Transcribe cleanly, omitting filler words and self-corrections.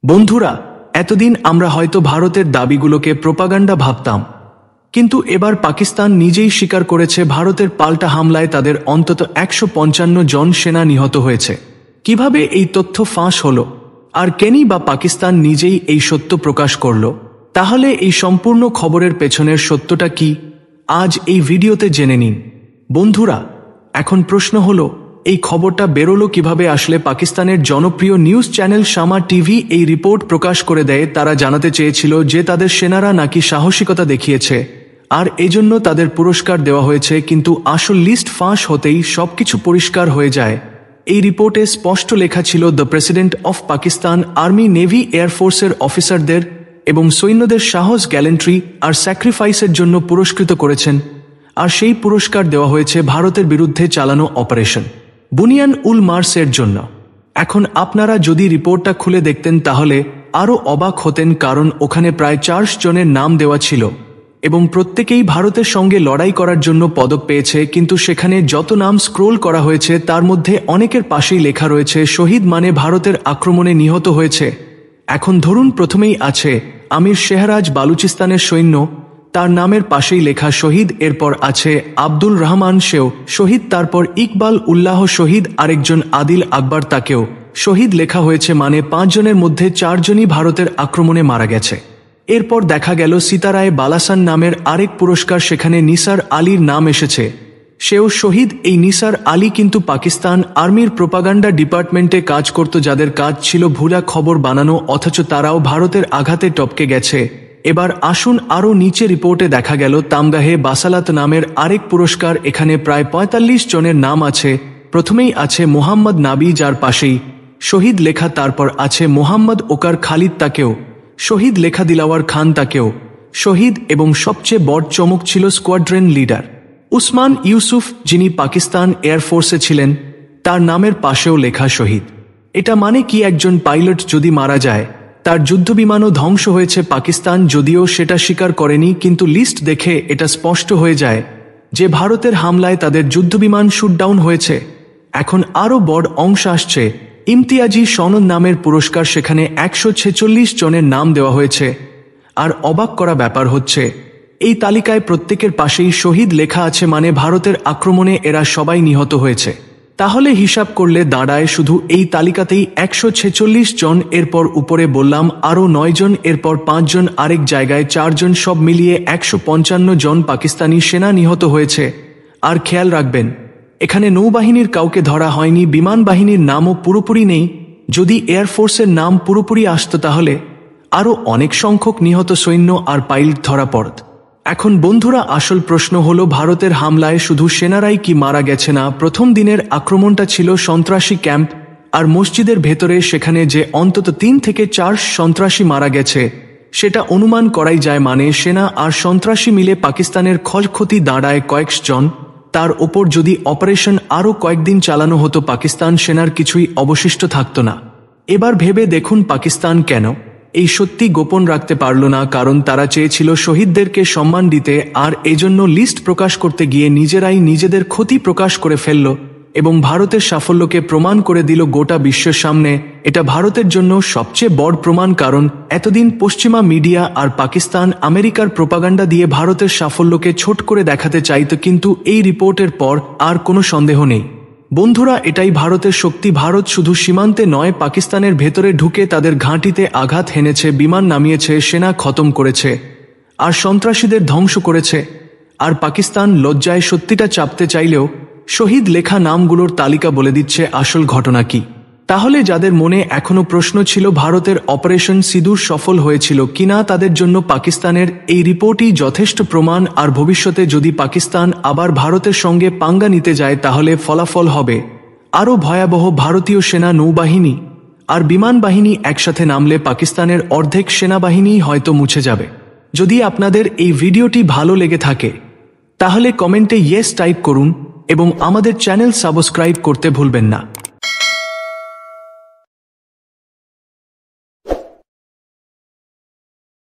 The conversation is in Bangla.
বন্ধুরা, এতদিন আমরা হয়তো ভারতের দাবিগুলোকে প্রোপাগান্ডা ভাবতাম, কিন্তু এবার পাকিস্তান নিজেই স্বীকার করেছে ভারতের পাল্টা হামলায় তাদের অন্তত ১৫৫ জন সেনা নিহত হয়েছে। কিভাবে এই তথ্য ফাঁস হলো, আর কেনই বা পাকিস্তান নিজেই এই সত্য প্রকাশ করল? তাহলে এই সম্পূর্ণ খবরের পেছনের সত্যটা কি, আজ এই ভিডিওতে জেনে নিন। বন্ধুরা, এখন প্রশ্ন হলো, এই খবরটা বেরোলো কিভাবে? আসলে পাকিস্তানের জনপ্রিয় নিউজ চ্যানেল শামা টিভি এই রিপোর্ট প্রকাশ করে দেয়। তারা জানাতে চেয়েছিল যে তাদের সেনারা নাকি সাহসিকতা দেখিয়েছে, আর এজন্য তাদের পুরস্কার দেওয়া হয়েছে। কিন্তু আসল লিস্ট ফাঁস হতেই সবকিছু পরিষ্কার হয়ে যায়। এই রিপোর্টে স্পষ্ট লেখা ছিল, the president of Pakistan army, navy, এয়ারফোর্সের অফিসারদের এবং সৈন্যদের সাহস, গ্যালেন্ট্রি আর স্যাক্রিফাইসের জন্য পুরস্কৃত করেছেন। আর সেই পুরস্কার দেওয়া হয়েছে ভারতের বিরুদ্ধে চালানো অপারেশন বুনিয়ান উল মার্সের জন্য। এখন আপনারা যদি রিপোর্টটা খুলে দেখতেন তাহলে আরও অবাক হতেন, কারণ ওখানে প্রায় ৪০ জনের নাম দেওয়া ছিল এবং প্রত্যেকেই ভারতের সঙ্গে লড়াই করার জন্য পদক পেয়েছে। কিন্তু সেখানে যত নাম স্ক্রোল করা হয়েছে তার মধ্যে অনেকের পাশেই লেখা রয়েছে শহীদ, মানে ভারতের আক্রমণে নিহত হয়েছে। এখন ধরুন, প্রথমেই আছে আমির শেহরাজ, বালুচিস্তানের সৈন্য, তার নামের পাশেই লেখা শহীদ। এরপর আছে আব্দুল রহমান, সেও শহীদ। তারপর ইকবাল উল্লাহ শহীদ, আরেকজন আদিল আকবর, তাকেও শহীদ লেখা হয়েছে। মানে ৫ জনের মধ্যে ৪ জনই ভারতের আক্রমণে মারা গেছে। এরপর দেখা গেল সিতারায় বালাসান নামের আরেক পুরস্কার, সেখানে নিসার আলীর নাম এসেছে, সেও শহীদ। এই নিসার আলী কিন্তু পাকিস্তান আর্মির প্রোপাগান্ডা ডিপার্টমেন্টে কাজ করত, যাদের কাজ ছিল ভুয়া খবর বানানো, অথচ তারাও ভারতের আঘাতে টপকে গেছে। এবার আসুন আরও নিচে, রিপোর্টে দেখা গেল তামগাহে বাসালাত নামের আরেক পুরস্কার। এখানে প্রায় ৪৫ জনের নাম আছে। প্রথমেই আছে মোহাম্মদ নাবি, যার পাশেই শহীদ লেখা। তারপর আছে মোহাম্মদ ওকার খালিদ, তাকেও শহীদ লেখা। দিলাওয়ার খান, তাকেও শহীদ। এবং সবচেয়ে বড় চমক ছিল স্কোয়াড্রন লিডার উসমান ইউসুফ, যিনি পাকিস্তান এয়ারফোর্সে ছিলেন, তার নামের পাশেও লেখা শহীদ। এটা মানে কি? একজন পাইলট যদি মারা যায়, তার যুদ্ধবিমানও ধ্বংস হয়েছে। পাকিস্তান যদিও সেটা স্বীকার করেনি, কিন্তু লিস্ট দেখে এটা স্পষ্ট হয়ে যায় যে ভারতের হামলায় তাদের যুদ্ধবিমান শুটডাউন হয়েছে। এখন আরও বড় অংশ আসছে, ইমতিয়াজি সনদ নামের পুরস্কার। সেখানে ১৪৬ জনের নাম দেওয়া হয়েছে। আর অবাক করা ব্যাপার হচ্ছে, এই তালিকায় প্রত্যেকের পাশেই শহীদ লেখা আছে, মানে ভারতের আক্রমণে এরা সবাই নিহত হয়েছে। তাহলে হিসাব করলে দাঁড়ায় শুধু এই তালিকাতেই ১৪৬ জন। এরপর উপরে বললাম আরও ৯ জন, এরপর ৫ জন, আরেক জায়গায় ৪ জন, সব মিলিয়ে ১৫৫ জন পাকিস্তানি সেনা নিহত হয়েছে। আর খেয়াল রাখবেন, এখানে নৌবাহিনীর কাউকে ধরা হয়নি, বিমান বাহিনীর নামও পুরোপুরি নেই। যদি এয়ারফোর্সের নাম পুরোপুরি আসত তাহলে আরও অনেক সংখ্যক নিহত সৈন্য আর পাইলট ধরা পড়ত। এখন বন্ধুরা, আসল প্রশ্ন হলো, ভারতের হামলায় শুধু সেনারাই কি মারা গেছে না? প্রথম দিনের আক্রমণটা ছিল সন্ত্রাসী ক্যাম্প আর মসজিদের ভেতরে। সেখানে যে অন্তত ৩ থেকে ৪ সন্ত্রাসী মারা গেছে সেটা অনুমান করাই যায়। মানে সেনা আর সন্ত্রাসী মিলে পাকিস্তানের ক্ষয়ক্ষতি দাঁড়ায় কয়েকশ জন। তার ওপর যদি অপারেশন আরও কয়েকদিন চালানো হতো, পাকিস্তান সেনার কিছুই অবশিষ্ট থাকত না। এবার ভেবে দেখুন, পাকিস্তান কেন এই সত্যি গোপন রাখতে পারল না? কারণ তারা চেয়েছিল শহীদদেরকে সম্মান দিতে, আর এজন্য লিস্ট প্রকাশ করতে গিয়ে নিজেরাই নিজেদের ক্ষতি প্রকাশ করে ফেলল এবং ভারতের সাফল্যকে প্রমাণ করে দিল গোটা বিশ্বের সামনে। এটা ভারতের জন্য সবচেয়ে বড় প্রমাণ, কারণ এতদিন পশ্চিমা মিডিয়া আর পাকিস্তান আমেরিকার প্রোপাগান্ডা দিয়ে ভারতের সাফল্যকে ছোট করে দেখাতে চাইত। কিন্তু এই রিপোর্টের পর আর কোনো সন্দেহ নেই বন্ধুরা, এটাই ভারতের শক্তি। ভারত শুধু সীমান্তে নয়, পাকিস্তানের ভেতরে ঢুকে তাদের ঘাঁটিতে আঘাত হেনেছে, বিমান নামিয়েছে, সেনা খতম করেছে আর সন্ত্রাসীদের ধ্বংস করেছে। আর পাকিস্তান লজ্জায় সত্যিটা চাপতে চাইলেও শহীদ লেখা নামগুলোর তালিকা বলে দিচ্ছে আসল ঘটনা কি। তাহলে যাদের মনে এখনো প্রশ্ন ছিল ভারতের অপারেশন সিঁদুর সফল হয়েছিল কিনা, তাদের জন্য পাকিস্তানের এই রিপোর্টই যথেষ্ট প্রমাণ। আর ভবিষ্যতে যদি পাকিস্তান আবার ভারতের সঙ্গে পাঙ্গা নিতে যায়, তাহলে ফলাফল হবে আরও ভয়াবহ। ভারতীয় সেনা, নৌবাহিনী আর বিমান বাহিনী একসাথে নামলে পাকিস্তানের অর্ধেক সেনাবাহিনী হয়তো মুছে যাবে। যদি আপনাদের এই ভিডিওটি ভালো লেগে থাকে তাহলে কমেন্টে ইয়েস টাইপ করুন এবং আমাদের চ্যানেল সাবস্ক্রাইব করতে ভুলবেন না।